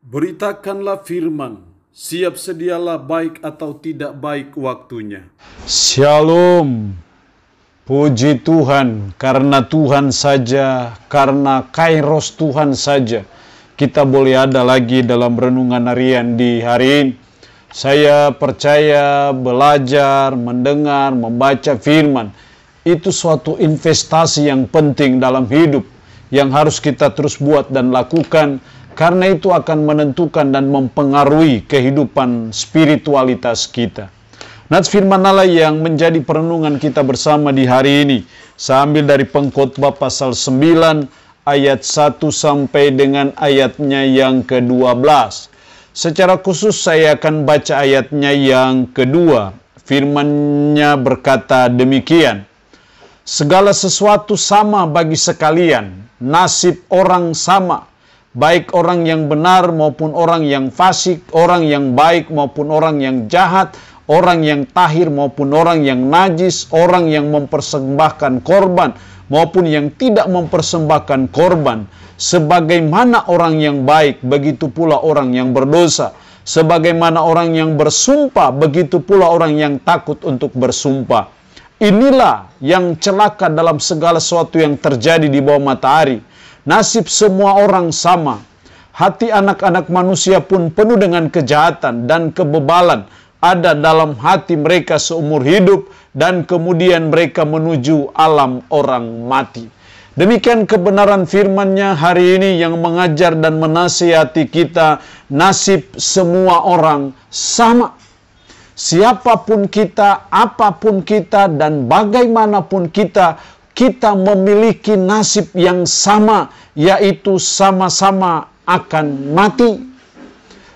Beritakanlah firman, siap sedialah baik atau tidak baik waktunya. Shalom. Puji Tuhan, karena Tuhan saja, karena kairos Tuhan saja, kita boleh ada lagi dalam renungan harian di hari ini. Saya percaya belajar, mendengar, membaca firman, itu suatu investasi yang penting dalam hidup, yang harus kita terus buat dan lakukan, karena itu akan menentukan dan mempengaruhi kehidupan spiritualitas kita. Nats firman Allah yang menjadi perenungan kita bersama di hari ini, saya ambil dari Pengkhotbah pasal 9 ayat 1 sampai dengan ayatnya yang ke-12. Secara khusus saya akan baca ayatnya yang kedua. Firman-Nya berkata demikian. Segala sesuatu sama bagi sekalian, nasib orang sama, baik orang yang benar maupun orang yang fasik, orang yang baik maupun orang yang jahat, orang yang tahir maupun orang yang najis, orang yang mempersembahkan korban maupun yang tidak mempersembahkan korban. Sebagaimana orang yang baik, begitu pula orang yang berdosa. Sebagaimana orang yang bersumpah, begitu pula orang yang takut untuk bersumpah. Inilah yang celaka dalam segala sesuatu yang terjadi di bawah matahari. Nasib semua orang sama. Hati anak-anak manusia pun penuh dengan kejahatan dan kebebalan ada dalam hati mereka seumur hidup, dan kemudian mereka menuju alam orang mati. Demikian kebenaran firman-Nya hari ini yang mengajar dan menasihati kita. Nasib semua orang sama. Siapapun kita, apapun kita, dan bagaimanapun kita, kita memiliki nasib yang sama, yaitu sama-sama akan mati.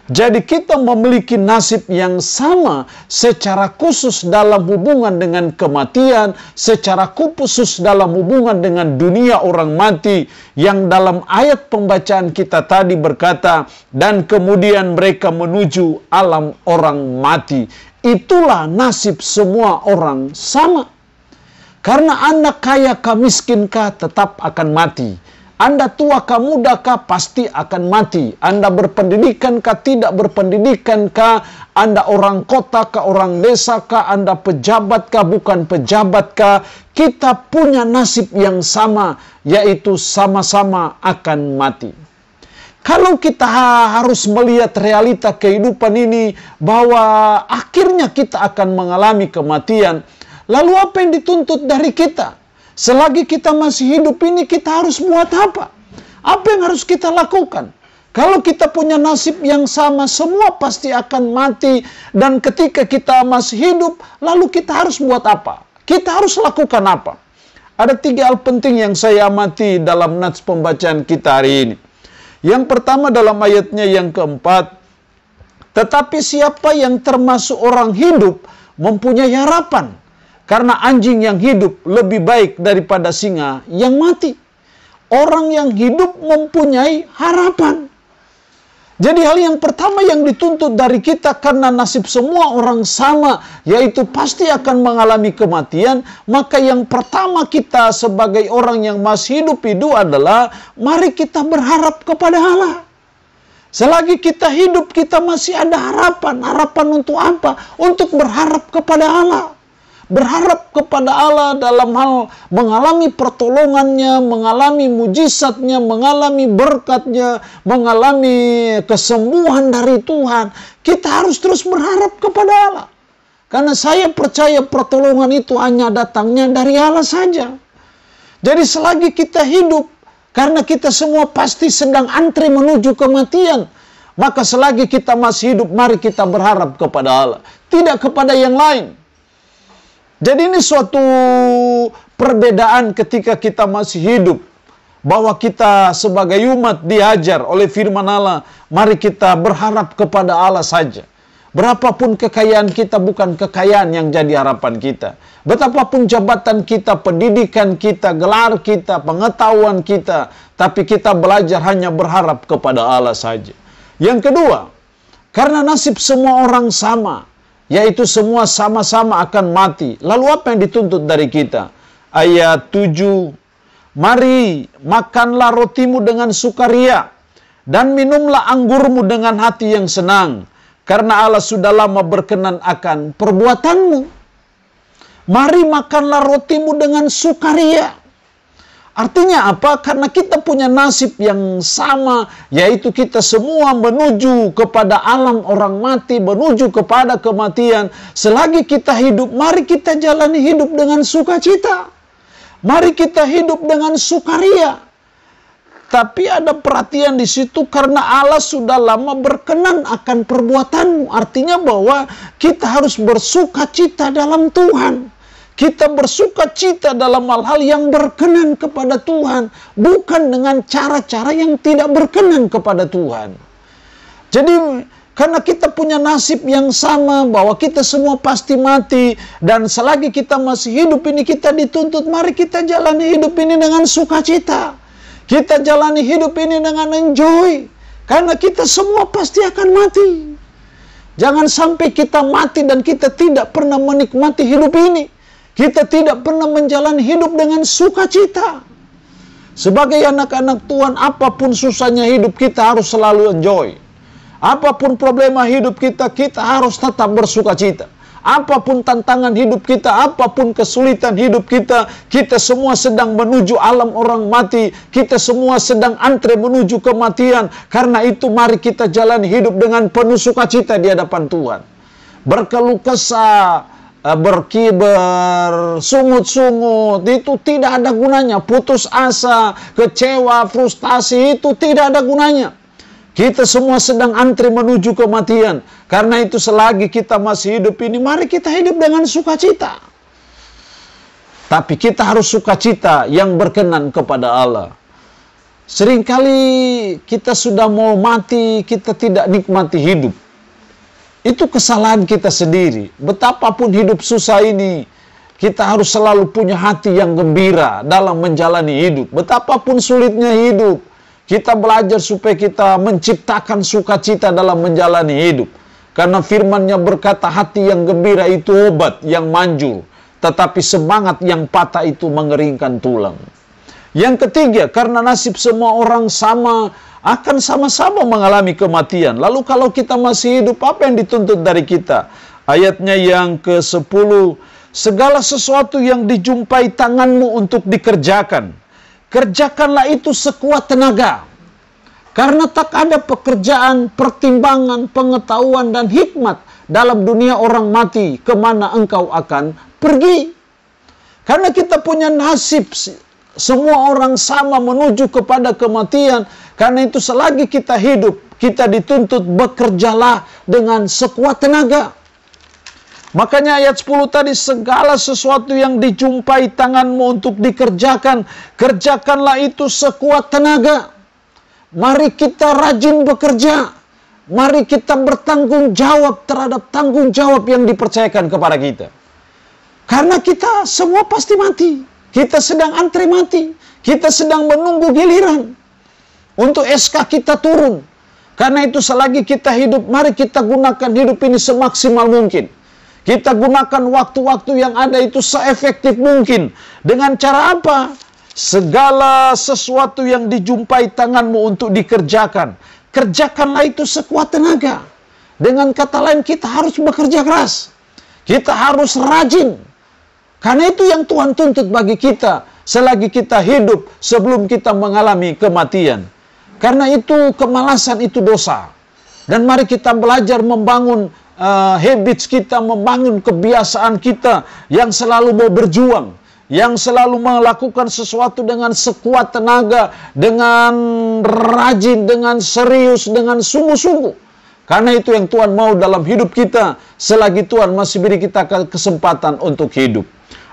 Jadi kita memiliki nasib yang sama secara khusus dalam hubungan dengan kematian, secara khusus dalam hubungan dengan dunia orang mati, yang dalam ayat pembacaan kita tadi berkata, dan kemudian mereka menuju alam orang mati. Itulah nasib semua orang sama. Karena Anda kaya kah miskin kah tetap akan mati. Anda tua kah muda kah pasti akan mati. Anda berpendidikan kah tidak berpendidikan kah, Anda orang kota kah orang desa kah, Anda pejabat kah bukan pejabat kah, kita punya nasib yang sama, yaitu sama-sama akan mati. Kalau kita harus melihat realita kehidupan ini bahwa akhirnya kita akan mengalami kematian, lalu apa yang dituntut dari kita? Selagi kita masih hidup ini, kita harus buat apa? Apa yang harus kita lakukan? Kalau kita punya nasib yang sama, semua pasti akan mati. Dan ketika kita masih hidup, lalu kita harus buat apa? Kita harus lakukan apa? Ada 3 hal penting yang saya amati dalam nats pembacaan kita hari ini. Yang pertama dalam ayatnya yang keempat, tetapi siapa yang termasuk orang hidup mempunyai harapan. Karena anjing yang hidup lebih baik daripada singa yang mati. Orang yang hidup mempunyai harapan. Jadi hal yang pertama yang dituntut dari kita, karena nasib semua orang sama, yaitu pasti akan mengalami kematian, maka yang pertama kita sebagai orang yang masih hidup itu adalah, mari kita berharap kepada Allah. Selagi kita hidup, kita masih ada harapan. Harapan untuk apa? Untuk berharap kepada Allah. Berharap kepada Allah dalam hal mengalami pertolongannya, mengalami mujizatnya, mengalami berkatnya, mengalami kesembuhan dari Tuhan. Kita harus terus berharap kepada Allah. Karena saya percaya pertolongan itu hanya datangnya dari Allah saja. Jadi selagi kita hidup, karena kita semua pasti sedang antri menuju kematian, maka selagi kita masih hidup, mari kita berharap kepada Allah. Tidak kepada yang lain. Jadi ini suatu perbedaan ketika kita masih hidup. Bahwa kita sebagai umat diajar oleh firman Allah, mari kita berharap kepada Allah saja. Berapapun kekayaan kita, bukan kekayaan yang jadi harapan kita. Betapapun jabatan kita, pendidikan kita, gelar kita, pengetahuan kita, tapi kita belajar hanya berharap kepada Allah saja. Yang kedua, karena nasib semua orang sama, yaitu semua sama-sama akan mati. Lalu apa yang dituntut dari kita? Ayat 7, mari makanlah rotimu dengan sukaria, Dan minumlah anggurmu dengan hati yang senang, karena Allah sudah lama berkenan akan perbuatanmu. Mari makanlah rotimu dengan sukaria. Artinya apa? Karena kita punya nasib yang sama, yaitu kita semua menuju kepada alam orang mati, menuju kepada kematian. Selagi kita hidup, mari kita jalani hidup dengan sukacita. Mari kita hidup dengan sukaria. Tapi ada perhatian di situ, karena Allah sudah lama berkenan akan perbuatanmu. Artinya bahwa kita harus bersukacita dalam Tuhan. Kita bersukacita dalam hal-hal yang berkenan kepada Tuhan, bukan dengan cara-cara yang tidak berkenan kepada Tuhan. Jadi, karena kita punya nasib yang sama, bahwa kita semua pasti mati, dan selagi kita masih hidup ini, kita dituntut, mari kita jalani hidup ini dengan sukacita. Kita jalani hidup ini dengan enjoy, karena kita semua pasti akan mati. Jangan sampai kita mati dan kita tidak pernah menikmati hidup ini. Kita tidak pernah menjalani hidup dengan sukacita. Sebagai anak-anak Tuhan, apapun susahnya hidup, kita harus selalu enjoy. Apapun problema hidup kita, kita harus tetap bersukacita. Apapun tantangan hidup kita, apapun kesulitan hidup kita, kita semua sedang menuju alam orang mati. Kita semua sedang antre menuju kematian. Karena itu mari kita jalani hidup dengan penuh sukacita di hadapan Tuhan. Berkeluh kesah, berkibar, sungut-sungut, itu tidak ada gunanya. Putus asa, kecewa, frustasi, itu tidak ada gunanya. Kita semua sedang antri menuju kematian. Karena itu selagi kita masih hidup ini, mari kita hidup dengan sukacita. Tapi kita harus sukacita yang berkenan kepada Allah. Seringkali kita sudah mau mati, kita tidak nikmati hidup. Itu kesalahan kita sendiri. Betapapun hidup susah ini, kita harus selalu punya hati yang gembira dalam menjalani hidup. Betapapun sulitnya hidup, kita belajar supaya kita menciptakan sukacita dalam menjalani hidup. Karena firman-Nya berkata, hati yang gembira itu obat yang manjur, tetapi semangat yang patah itu mengeringkan tulang. Yang ketiga, karena nasib semua orang sama, akan sama-sama mengalami kematian. Lalu kalau kita masih hidup, apa yang dituntut dari kita? Ayatnya yang ke-10, segala sesuatu yang dijumpai tanganmu untuk dikerjakan, kerjakanlah itu sekuat tenaga. Karena tak ada pekerjaan, pertimbangan, pengetahuan, dan hikmat dalam dunia orang mati, kemana engkau akan pergi. Karena kita punya nasib, semua orang sama menuju kepada kematian. Karena itu selagi kita hidup, kita dituntut bekerjalah dengan sekuat tenaga. Makanya ayat 10 tadi, segala sesuatu yang dijumpai tanganmu untuk dikerjakan, kerjakanlah itu sekuat tenaga. Mari kita rajin bekerja. Mari kita bertanggung jawab terhadap tanggung jawab yang dipercayakan kepada kita. Karena kita semua pasti mati. Kita sedang antri mati. Kita sedang menunggu giliran untuk SK kita turun. Karena itu selagi kita hidup, mari kita gunakan hidup ini semaksimal mungkin. Kita gunakan waktu-waktu yang ada itu seefektif mungkin. Dengan cara apa? Segala sesuatu yang dijumpai tanganmu untuk dikerjakan, kerjakanlah itu sekuat tenaga. Dengan kata lain, kita harus bekerja keras. Kita harus rajin. Karena itu yang Tuhan tuntut bagi kita selagi kita hidup sebelum kita mengalami kematian. Karena itu kemalasan itu dosa. Dan mari kita belajar membangun habits kita, membangun kebiasaan kita yang selalu mau berjuang, yang selalu melakukan sesuatu dengan sekuat tenaga, dengan rajin, dengan serius, dengan sungguh-sungguh. Karena itu yang Tuhan mau dalam hidup kita selagi Tuhan masih beri kita kesempatan untuk hidup.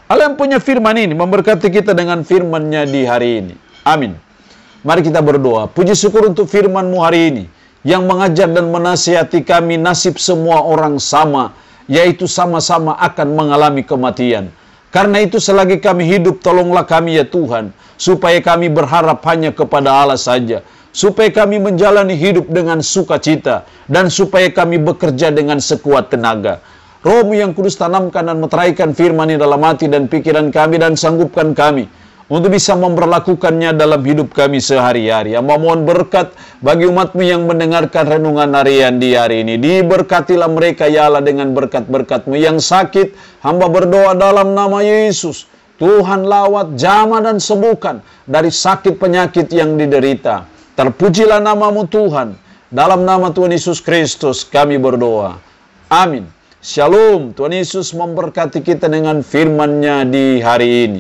Allah yang punya firman ini memberkati kita dengan firman-Nya di hari ini. Amin. Mari kita berdoa. Puji syukur untuk firman-Mu hari ini yang mengajar dan menasihati kami nasib semua orang sama, yaitu sama-sama akan mengalami kematian. Karena itu selagi kami hidup, tolonglah kami ya Tuhan, supaya kami berharap hanya kepada Allah saja, supaya kami menjalani hidup dengan sukacita, dan supaya kami bekerja dengan sekuat tenaga. Roh-Mu yang kudus tanamkan dan meteraikan firman ini dalam hati dan pikiran kami, dan sanggupkan kami untuk bisa memperlakukannya dalam hidup kami sehari-hari. Hamba mohon berkat bagi umat-Mu yang mendengarkan renungan harian di hari ini. Diberkatilah mereka ya Allah dengan berkat-berkat-Mu. Yang sakit, hamba berdoa dalam nama Yesus. Tuhan lawat, jamah dan sembuhkan dari sakit penyakit yang diderita. Terpujilah nama-Mu Tuhan. Dalam nama Tuhan Yesus Kristus kami berdoa. Amin. Shalom. Tuhan Yesus memberkati kita dengan firman-Nya di hari ini.